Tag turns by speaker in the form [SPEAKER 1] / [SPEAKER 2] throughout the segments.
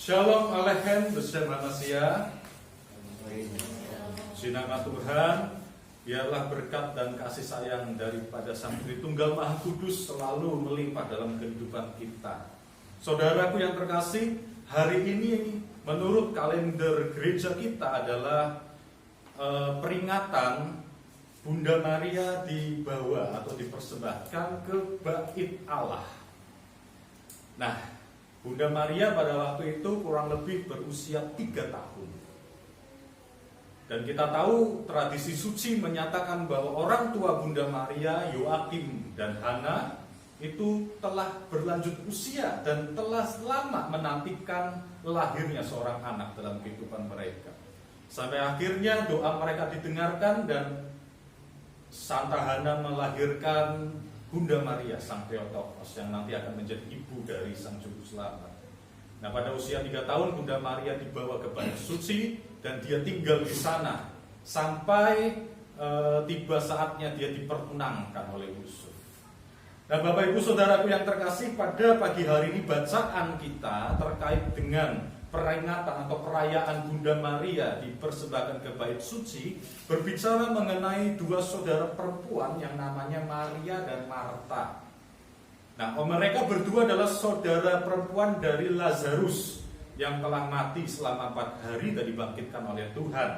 [SPEAKER 1] Shalom Aleichem bersama manusia. Sinama Tuhan, biarlah berkat dan kasih sayang daripada Sang Tritunggal Maha Kudus selalu melimpah dalam kehidupan kita. Saudaraku yang terkasih, hari ini menurut kalender gereja kita adalah peringatan Bunda Maria dibawa atau dipersembahkan ke Bait Allah. Nah, Bunda Maria pada waktu itu kurang lebih berusia 3 tahun. Dan kita tahu tradisi suci menyatakan bahwa orang tua Bunda Maria, Yoakim dan Hana, itu telah berlanjut usia dan telah lama menantikan lahirnya seorang anak dalam kehidupan mereka. Sampai akhirnya doa mereka didengarkan dan Santa Hana melahirkan Bunda Maria, Sang Theotokos, yang nanti akan menjadi ibu dari Sang Juru Selamat. Nah, pada usia 3 tahun Bunda Maria dibawa ke Bait Suci dan dia tinggal di sana sampai tiba saatnya dia dipertunangkan oleh Yusuf. Nah, Bapak Ibu Saudaraku yang terkasih, pada pagi hari ini bacaan kita terkait dengan peringatan atau perayaan Bunda Maria dipersembahkan ke Bait Suci berbicara mengenai 2 saudara perempuan yang namanya Maria dan Marta. Nah, mereka berdua adalah saudara perempuan dari Lazarus yang telah mati selama 4 hari dan dibangkitkan oleh Tuhan.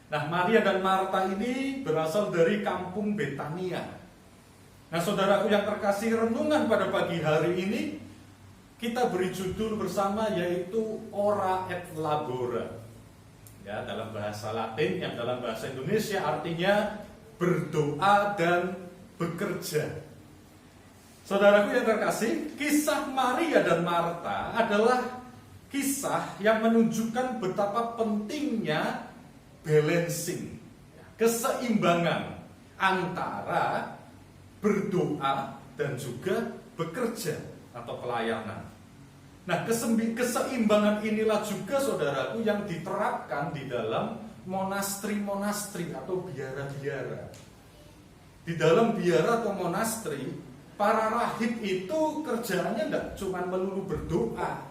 [SPEAKER 1] Nah, Maria dan Marta ini berasal dari kampung Betania. Nah, saudaraku yang terkasih, renungan pada pagi hari ini kita beri judul bersama yaitu Ora et Labora. Ya, dalam bahasa Latin yang dalam bahasa Indonesia artinya berdoa dan bekerja. Saudaraku yang terkasih, kisah Maria dan Marta adalah kisah yang menunjukkan betapa pentingnya balancing, keseimbangan antara berdoa dan juga bekerja atau pelayanan. Nah, keseimbangan inilah juga saudaraku yang diterapkan di dalam monastri-monastri atau biara-biara. Di dalam biara atau monastri, para rahib itu kerjaannya tidak cuma melulu berdoa,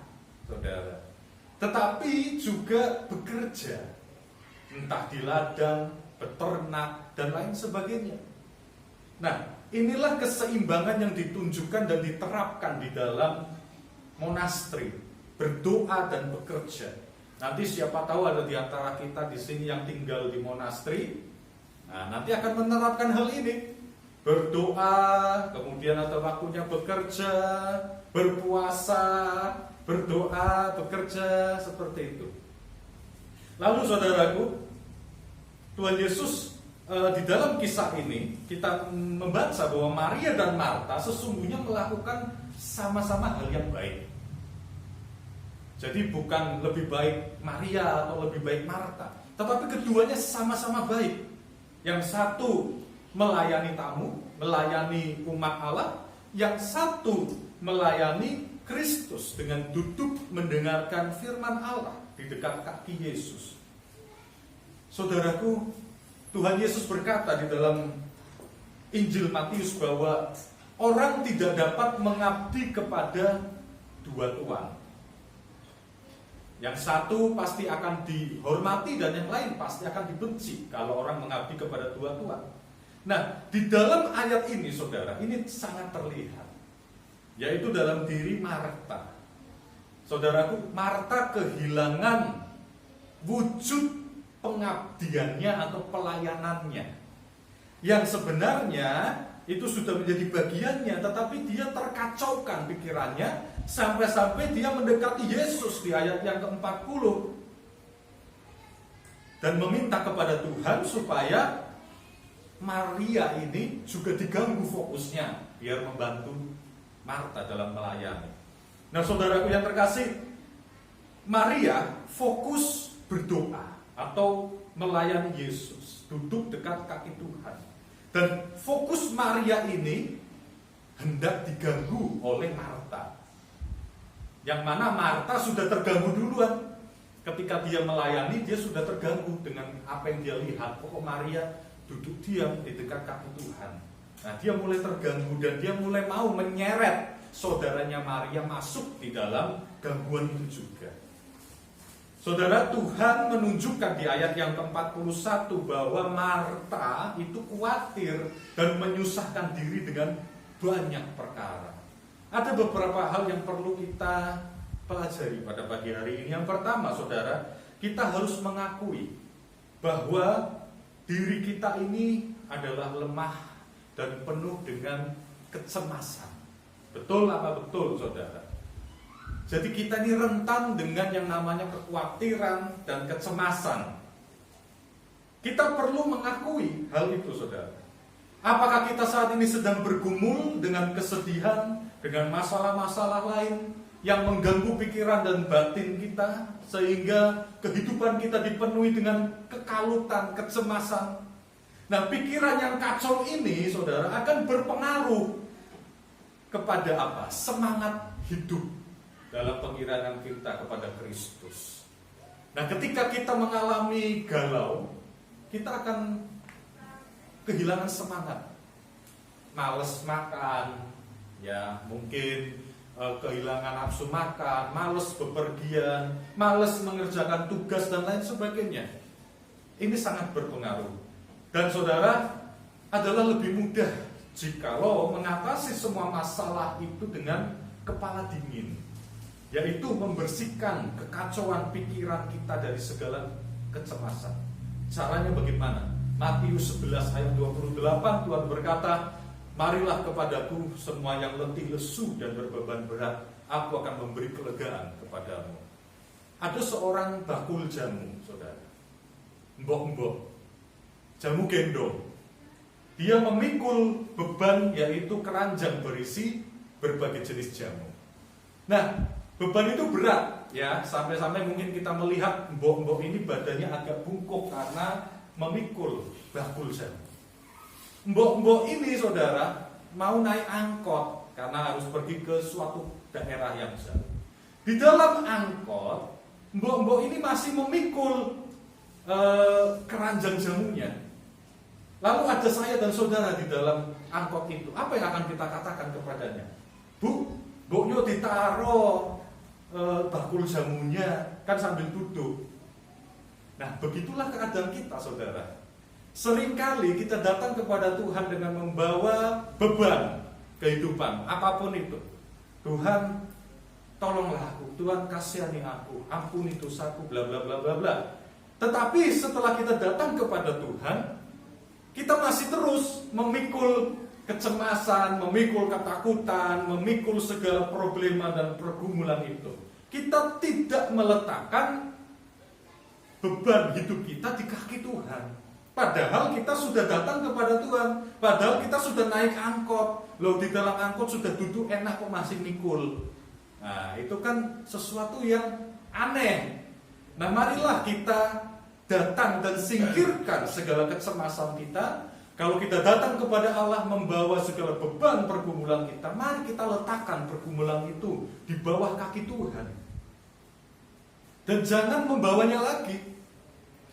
[SPEAKER 1] saudara, tetapi juga bekerja, entah di ladang, beternak, dan lain sebagainya. Nah, inilah keseimbangan yang ditunjukkan dan diterapkan di dalam monastri, berdoa dan bekerja. Nanti siapa tahu ada di antara kita di sini yang tinggal di monastri, nah nanti akan menerapkan hal ini. Berdoa, kemudian ada waktunya bekerja, berpuasa, berdoa, bekerja, seperti itu. Lalu saudaraku, Tuhan Yesus di dalam kisah ini kita membaca bahwa Maria dan Marta sesungguhnya melakukan sama-sama hal yang baik. Jadi bukan lebih baik Maria atau lebih baik Marta, tetapi keduanya sama-sama baik. Yang satu melayani tamu, melayani umat Allah, yang satu melayani Kristus dengan duduk mendengarkan firman Allah di dekat kaki Yesus. Saudaraku, Tuhan Yesus berkata di dalam Injil Matius bahwa orang tidak dapat mengabdi kepada 2 tuan. Yang satu pasti akan dihormati dan yang lain pasti akan dibenci kalau orang mengabdi kepada 2 tuan. Nah, di dalam ayat ini saudara, ini sangat terlihat, yaitu dalam diri Marta. Saudaraku, Marta kehilangan wujud pengabdiannya atau pelayanannya, yang sebenarnya itu sudah menjadi bagiannya, tetapi dia terkacaukan pikirannya sampai-sampai dia mendekati Yesus di ayat yang ke-40 dan meminta kepada Tuhan supaya Maria ini juga diganggu fokusnya biar membantu Marta dalam melayani. Nah, saudaraku yang terkasih, Maria fokus berdoa atau melayani Yesus, duduk dekat kaki Tuhan. Dan fokus Maria ini hendak diganggu oleh Marta, yang mana Marta sudah terganggu duluan. Ketika dia melayani, dia sudah terganggu dengan apa yang dia lihat. Kok Maria duduk diam di dekat kaki Tuhan. Nah, dia mulai terganggu dan dia mulai mau menyeret saudaranya Maria masuk di dalam gangguan itu juga. Saudara, Tuhan menunjukkan di ayat yang ke-41 bahwa Marta itu khawatir dan menyusahkan diri dengan banyak perkara. Ada beberapa hal yang perlu kita pelajari pada pagi hari ini. Yang pertama, saudara, kita harus mengakui bahwa diri kita ini adalah lemah dan penuh dengan kecemasan. Betul apa betul, saudara? Jadi kita ini rentan dengan yang namanya kekhawatiran dan kecemasan. Kita perlu mengakui hal itu, saudara. Apakah kita saat ini sedang bergumul dengan kesedihan, dengan masalah-masalah lain yang mengganggu pikiran dan batin kita, sehingga kehidupan kita dipenuhi dengan kekalutan, kecemasan. Nah, pikiran yang kacau ini, saudara, akan berpengaruh kepada apa? Semangat hidup dalam pengiraan kita kepada Kristus. Nah, ketika kita mengalami galau, kita akan kehilangan semangat, males makan, ya mungkin kehilangan nafsu makan, males bepergian, males mengerjakan tugas dan lain sebagainya. Ini sangat berpengaruh. Dan saudara, adalah lebih mudah jikalau mengatasi semua masalah itu dengan kepala dingin, yaitu membersihkan kekacauan pikiran kita dari segala kecemasan. Caranya bagaimana? Matius 11 ayat 28, Tuhan berkata, "Marilah kepadaku semua yang letih lesu dan berbeban berat, aku akan memberi kelegaan kepadamu." Ada seorang bakul jamu, saudara, mbok-mbok, jamu gendong. Dia memikul beban, yaitu keranjang berisi berbagai jenis jamu. Nah, beban itu berat, ya, sampai-sampai mungkin kita melihat mbok-mbok ini badannya agak bungkuk karena memikul bakul jamu. Mbok-mbok ini, saudara, mau naik angkot karena harus pergi ke suatu daerah yang jauh. Di dalam angkot, mbok-mbok ini masih memikul keranjang jamunya. Lalu ada saya dan saudara di dalam angkot itu. Apa yang akan kita katakan kepadanya? Bu, mboknya ditaruh bakul jamunya, kan sambil duduk. Nah, begitulah keadaan kita, saudara. Seringkali kita datang kepada Tuhan dengan membawa beban kehidupan, apapun itu. Tuhan, tolonglah aku, Tuhan kasihani aku, ampuni dosaku, bla bla bla bla bla. Tetapi setelah kita datang kepada Tuhan, kita masih terus memikul kecemasan, memikul ketakutan, memikul segala problema dan pergumulan itu. Kita tidak meletakkan beban hidup kita di kaki Tuhan. Padahal kita sudah datang kepada Tuhan, padahal kita sudah naik angkot. Loh, di dalam angkot sudah duduk enak kok masih mikul. Nah, itu kan sesuatu yang aneh. Nah, marilah kita datang dan singkirkan segala kecemasan kita. Kalau kita datang kepada Allah membawa segala beban pergumulan kita, mari kita letakkan pergumulan itu di bawah kaki Tuhan. Dan jangan membawanya lagi,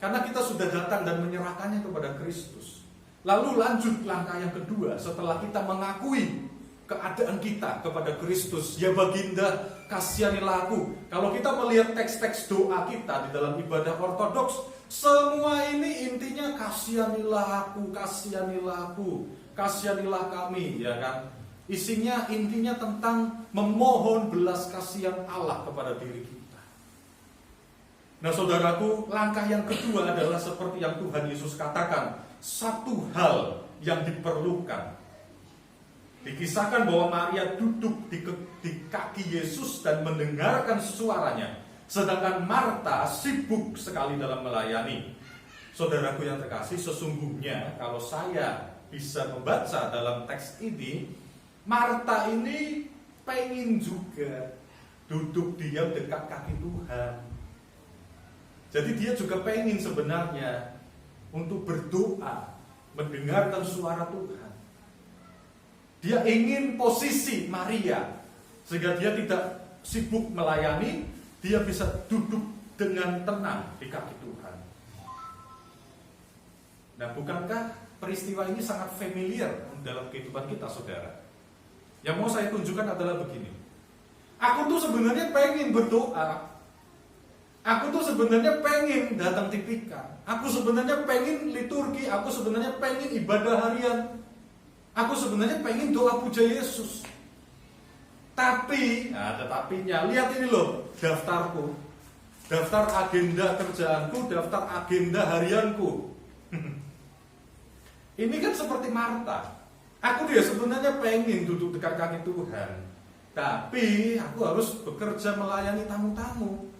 [SPEAKER 1] karena kita sudah datang dan menyerahkannya kepada Kristus. Lalu lanjut langkah yang kedua, setelah kita mengakui keadaan kita kepada Kristus, ya baginda, kasihanilah aku. Kalau kita melihat teks-teks doa kita di dalam ibadah ortodoks, semua ini intinya kasihanilah aku, kasihanilah aku, kasihanilah kami, ya kan? Isinya intinya tentang memohon belas kasihan Allah kepada diri kita. Nah, saudaraku, langkah yang kedua adalah seperti yang Tuhan Yesus katakan, satu hal yang diperlukan. Dikisahkan bahwa Maria duduk di kaki Yesus dan mendengarkan suaranya, sedangkan Marta sibuk sekali dalam melayani. Saudaraku yang terkasih, sesungguhnya kalau saya bisa membaca dalam teks ini, Marta ini pengen juga duduk diam dekat kaki Tuhan. Jadi dia juga pengen sebenarnya untuk berdoa, mendengarkan suara Tuhan. Dia ingin posisi Maria, sehingga dia tidak sibuk melayani, dia bisa duduk dengan tenang di kaki Tuhan. Nah, bukankah peristiwa ini sangat familiar dalam kehidupan kita, saudara? Yang mau saya tunjukkan adalah begini. Aku tuh sebenarnya pengen berdoa. Aku tuh sebenarnya pengen datang tipikal. Aku sebenarnya pengen liturgi. Aku sebenarnya pengen ibadah harian. Aku sebenarnya pengen doa puja Yesus. Tapi, nah ada tapinya. Lihat ini loh, daftarku. Daftar agenda kerjaanku, daftar agenda harianku. Ini kan seperti Marta. Aku dia sebenarnya pengen duduk dekat kaki Tuhan. Tapi aku harus bekerja melayani tamu-tamu.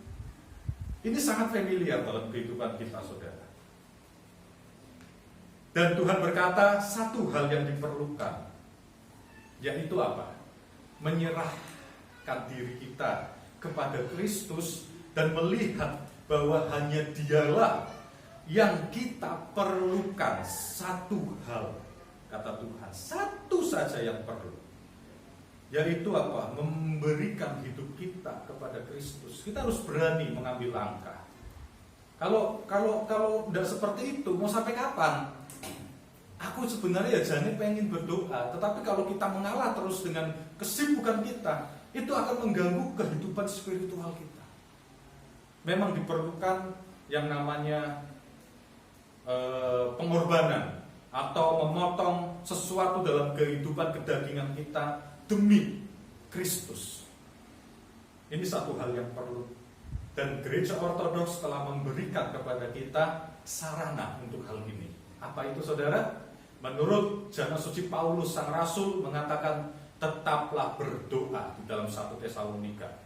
[SPEAKER 1] Ini sangat familiar dalam kehidupan kita, saudara. Dan Tuhan berkata satu hal yang diperlukan, yaitu apa? Menyerahkan diri kita kepada Kristus dan melihat bahwa hanya Dialah yang kita perlukan. Satu hal, kata Tuhan, satu saja yang perlu, yaitu apa? Memberikan hidup kita kepada Kristus. Kita harus berani mengambil langkah. Kalau tidak seperti itu, mau sampai kapan? Aku sebenarnya jane pengen berdoa, tetapi kalau kita mengalah terus dengan kesibukan kita, itu akan mengganggu kehidupan spiritual kita. Memang diperlukan yang namanya pengorbanan atau memotong sesuatu dalam kehidupan kedagingan kita demi Kristus. Ini satu hal yang perlu. Dan gereja ortodoks telah memberikan kepada kita sarana untuk hal ini. Apa itu, saudara? Menurut Jana Suci Paulus sang Rasul mengatakan, tetaplah berdoa di dalam 1 Tesalonika.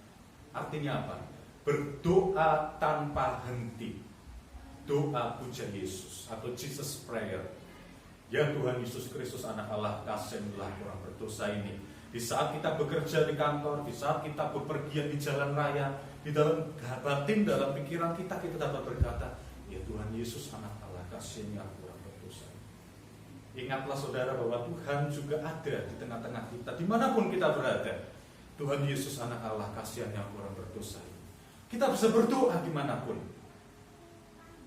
[SPEAKER 1] Artinya apa? Berdoa tanpa henti. Doa puja Yesus atau Jesus Prayer. Ya Tuhan Yesus Kristus anak Allah, kasihilah orang berdosa ini. Di saat kita bekerja di kantor, di saat kita bepergian di jalan raya, di dalam batin, dalam pikiran kita dapat berkata, ya Tuhan Yesus anak Allah, kasihilah orang berdosa. Ingatlah saudara bahwa Tuhan juga ada di tengah-tengah kita, dimanapun kita berada. Tuhan Yesus anak Allah, kasihilah orang berdosa. Kita bisa berdoa dimanapun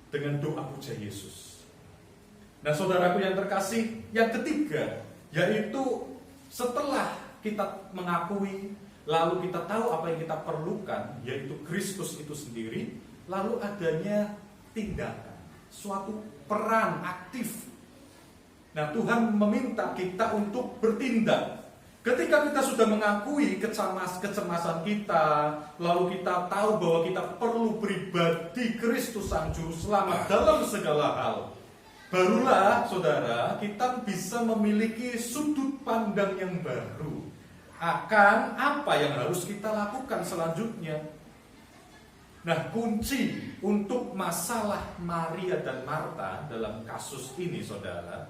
[SPEAKER 1] dengan doa puja Yesus. Nah saudaraku yang terkasih, yang ketiga, yaitu setelah kita mengakui, lalu kita tahu apa yang kita perlukan, yaitu Kristus itu sendiri, lalu adanya tindakan, suatu peran aktif. Nah Tuhan meminta kita untuk bertindak. Ketika kita sudah mengakui kecemasan kita, lalu kita tahu bahwa kita perlu pribadi Kristus Sang Juru Selamat dalam segala hal, barulah saudara kita bisa memiliki sudut pandang yang baru akan apa yang harus kita lakukan selanjutnya. Nah, kunci untuk masalah Maria dan Marta dalam kasus ini, saudara,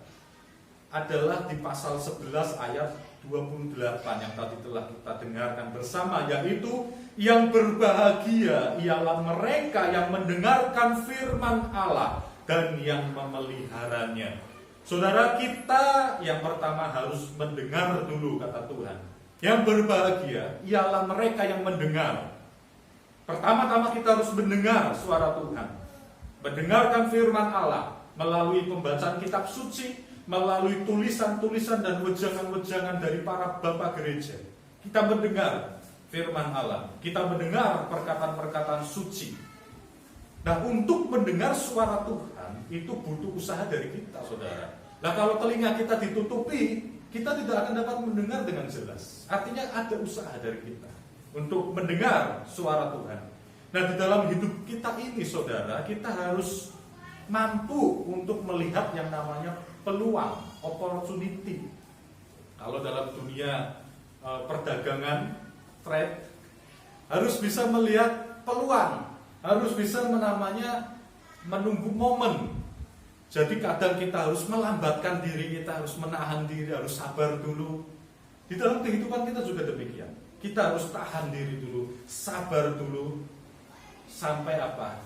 [SPEAKER 1] adalah di pasal 11 ayat 28 yang tadi telah kita dengarkan bersama, yaitu yang berbahagia ialah mereka yang mendengarkan firman Allah dan yang memeliharanya. Saudara, kita yang pertama harus mendengar dulu kata Tuhan. Yang berbahagia ialah mereka yang mendengar. Pertama-tama kita harus mendengar suara Tuhan, mendengarkan firman Allah melalui pembacaan kitab suci, melalui tulisan-tulisan dan wejangan-wejangan dari para bapak gereja. Kita mendengar firman Allah, kita mendengar perkataan-perkataan suci. Nah, untuk mendengar suara Tuhan itu butuh usaha dari kita, saudara. Nah, kalau telinga kita ditutupi, kita tidak akan dapat mendengar dengan jelas. Artinya ada usaha dari kita untuk mendengar suara Tuhan. Nah, di dalam hidup kita ini, saudara, kita harus mampu untuk melihat yang namanya peluang, opportunity. Kalau dalam dunia perdagangan, trade, harus bisa melihat peluang, harus bisa menunggu momen. Jadi kadang kita harus melambatkan diri, kita harus menahan diri, harus sabar dulu. Di dalam kehidupan kita juga demikian. Kita harus tahan diri dulu, sabar dulu, sampai apa?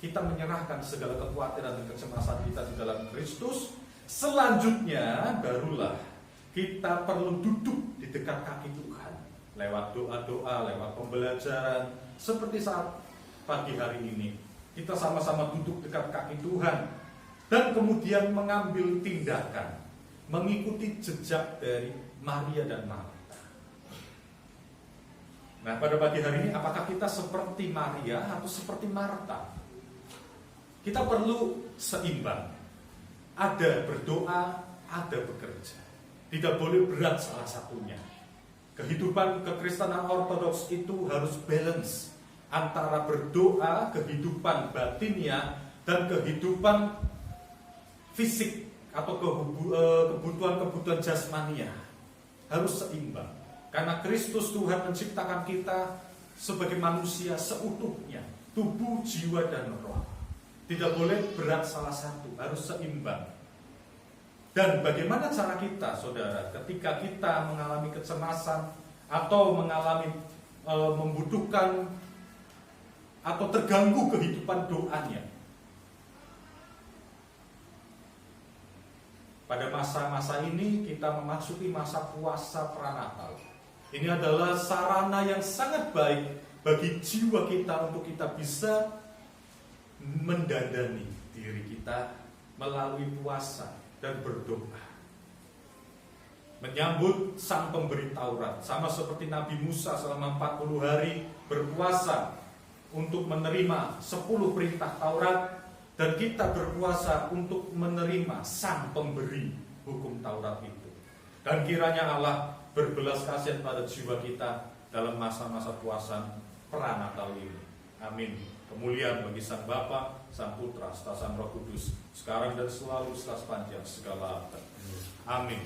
[SPEAKER 1] Kita menyerahkan segala kekhawatiran dan kecemasan kita di dalam Kristus. Selanjutnya barulah kita perlu duduk di dekat kaki Tuhan lewat doa-doa, lewat pembelajaran. Seperti saat pagi hari ini, kita sama-sama duduk dekat kaki Tuhan dan kemudian mengambil tindakan, mengikuti jejak dari Maria dan Marta. Nah, pada pagi hari ini apakah kita seperti Maria atau seperti Marta? Kita perlu seimbang. Ada berdoa, ada bekerja. Tidak boleh berat salah satunya. Kehidupan kekristenan ortodoks itu harus balance antara berdoa, kehidupan batinnya, dan kehidupan fisik atau kebutuhan-kebutuhan jasmania. Harus seimbang. Karena Kristus Tuhan menciptakan kita sebagai manusia seutuhnya, tubuh, jiwa, dan roh. Tidak boleh berat salah satu, harus seimbang. Dan bagaimana cara kita, saudara, ketika kita mengalami kecemasan atau mengalami membutuhkan atau terganggu kehidupan doanya? Pada masa-masa ini kita memasuki masa puasa pranatal. Ini adalah sarana yang sangat baik bagi jiwa kita untuk kita bisa mendandani diri kita melalui puasa dan berdoa. Menyambut sang pemberi Taurat, sama seperti Nabi Musa selama 40 hari berpuasa untuk menerima 10 perintah Taurat, dan kita berpuasa untuk menerima sang pemberi hukum Taurat itu. Dan kiranya Allah berbelas kasihan pada jiwa kita dalam masa-masa puasa pranatal ini. Amin. Kemuliaan bagi Sang Bapa, Sang Putra, serta Sang Roh Kudus, sekarang dan selalu setelah sepanjang segala abad. Amin.